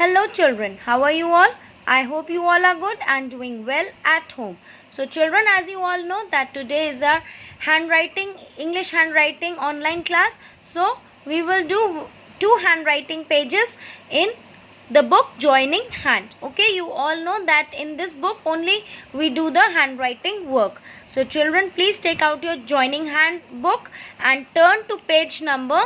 Hello children, how are you all? I hope you all are good and doing well at home. So children, as you all know that today is our English handwriting online class. So we will do 2 handwriting pages in the book Joining Hand. Okay, you all know that in this book only we do the handwriting work. So children, please take out your Joining Hand book and turn to page number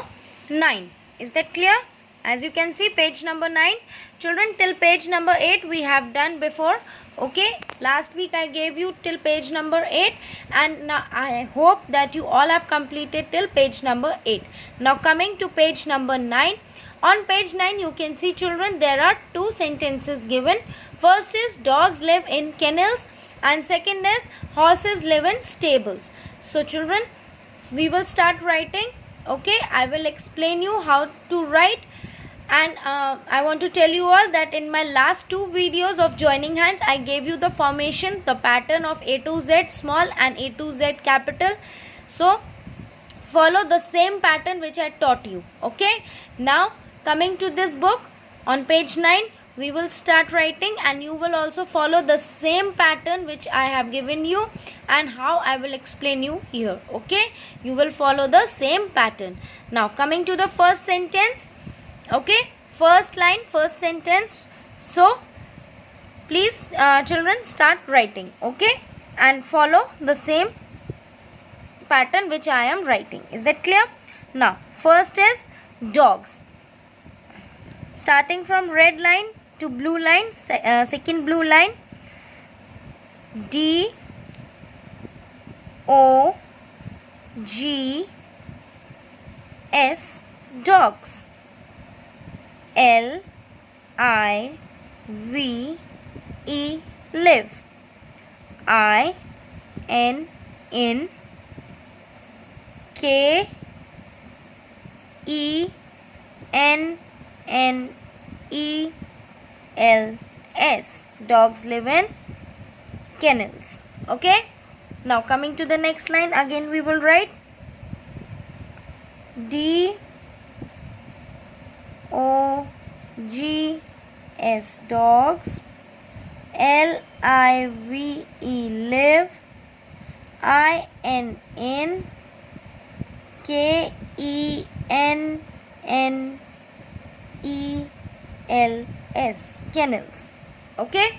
9. Is that clear? As you can see, page number 9. Children, till page number 8 we have done before. Okay, last week I gave you till page number 8 and now I hope that you all have completed till page number 8. Now coming to page number 9. On page 9 you can see, children, there are 2 sentences given. First is dogs live in kennels and second is horses live in stables. So children, we will start writing. Okay, I will explain you how to write. And I want to tell you all that in my last 2 videos of Joining Hands, I gave you the formation, the pattern of A to Z small and A to Z capital. So follow the same pattern which I taught you. Okay, now coming to this book, on page 9 we will start writing and you will also follow the same pattern which I have given you and how I will explain you here. Okay, you will follow the same pattern. Now coming to the first sentence. Okay, first line, first sentence. So please children, start writing. Okay, and follow the same pattern which I am writing. Is that clear? Now first is dogs. Starting from red line to blue line, second blue line, D O G S, dogs. L I V E, live. I N in K E N N E L S, dogs live in kennels. Okay, now coming to the next line, again we will write D O G S, dogs. L I V E, live. I N in K E N N E L S, kennels. Okay,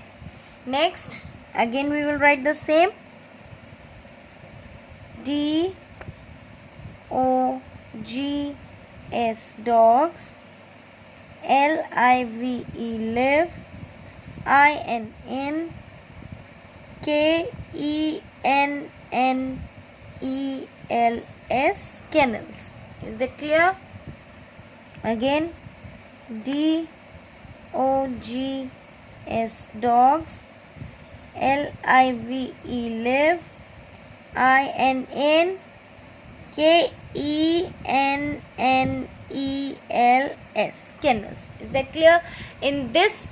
next again we will write the same, D O G S, dogs. L I V E, live. I N in K E N N E L S, kennels. Is that clear? Again, D O G S, dogs. L I V E, live. I N in K E N N E L S, kennels. Is that clear? In this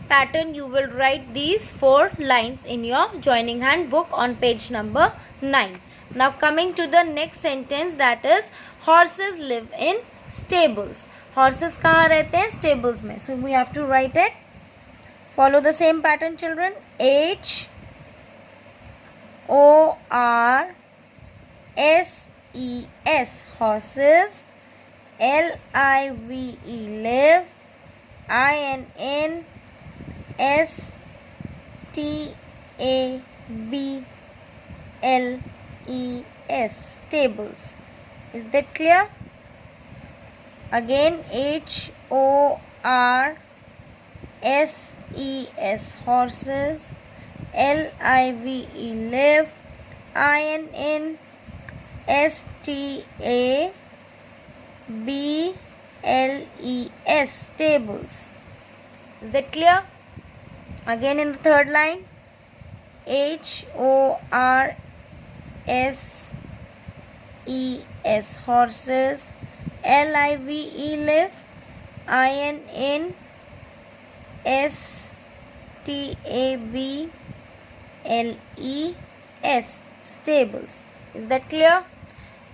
pattern you will write these 4 lines in your Joining Hand book on page number 9. Now coming to the next sentence, that is horses live in stables. Horses kahan rehte hain? Stables mein. So we have to write it. Follow the same pattern, children. H O R S E S, horses. L I V E, live. I N N S T A B L E S, stables. Is that clear? Again, H O R S E S, horses. L I V E, live. I N N S T A B L E S, stables. Is that clear? Again in the third line, H O R S E S, horses. L I V E, live. I N N S T A B L E S, stables. Is that clear?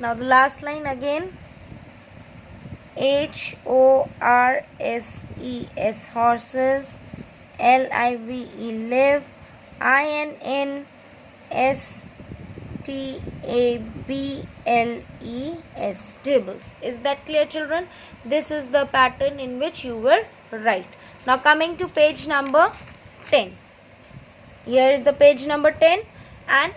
Now the last line again, HORSES, horses. LIVE, live. INNSTABLES, tables. Is that clear, children? This is the pattern in which you will write. Now coming to page number 10. Here is the page number 10, and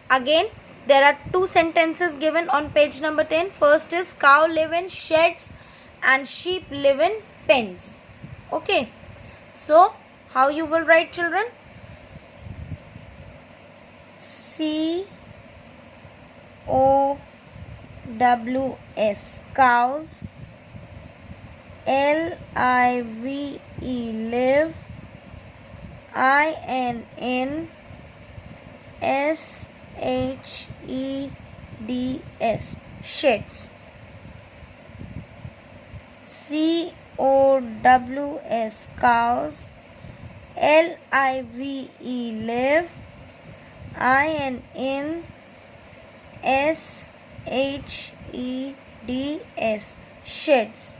again there are two sentences given on page number 10. First is cow live in sheds and sheep live in pens. Okay, so how you will write, children? COWS, cows. LIVE, live. INNSHEDS, sheds. COWS, cows. LIVE, live. INNSHEDS, sheds.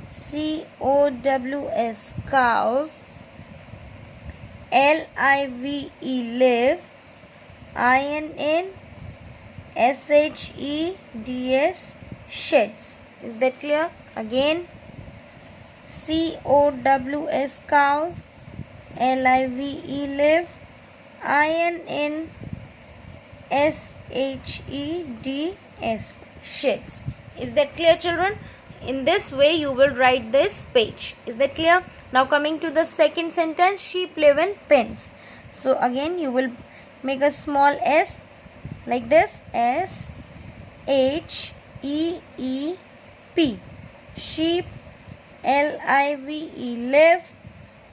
COWS, cows. LIVE, live. INNSHEDS, sheds. Is that clear? Again, COWS, cows. LIVE, live. INNSHEDS, sheds. Is that clear, children? In this way you will write this page. Is that clear? Now coming to the second sentence, sheep live in pens. So again you will make a small s like this, SHEEP, sheep. LIVE, live.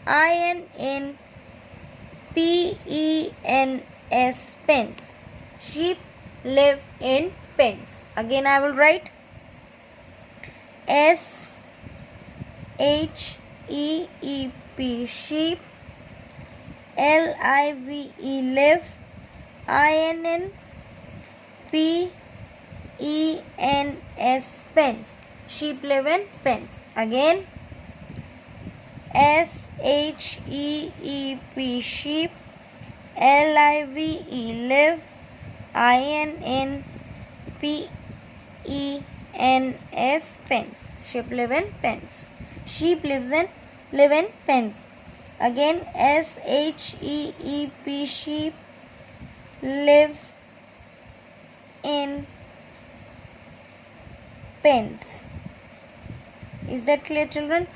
INNPENS, pens. Sheep live in pens. Again I will write SHEEP, sheep. LIVE, live. INNPENS, pens. Sheep live in pens. Again, SHEEP, sheep. LIVE, live. INNPENS, pens. Sheep live in pens. Sheep live in pens. Again, SHEEP, sheep live in pens. Is that clear, children?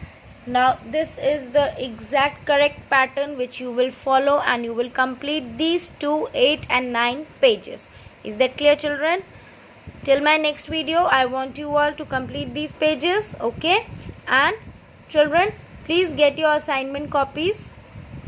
Now this is the exact correct pattern which you will follow, and you will complete these 2, 8 and 9 pages. Is that clear, children? Till my next video, I want you all to complete these pages. Okay, and children, please get your assignment copies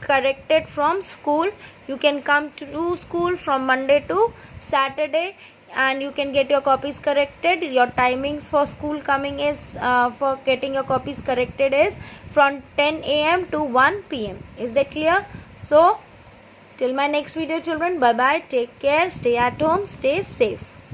corrected from school. You can come to school from Monday to Saturday, and you can get your copies corrected. Your timings for school coming is for getting your copies corrected is from 10 AM to 1 PM. Is that clear? So till my next video, children, bye bye, take care, stay at home, stay safe.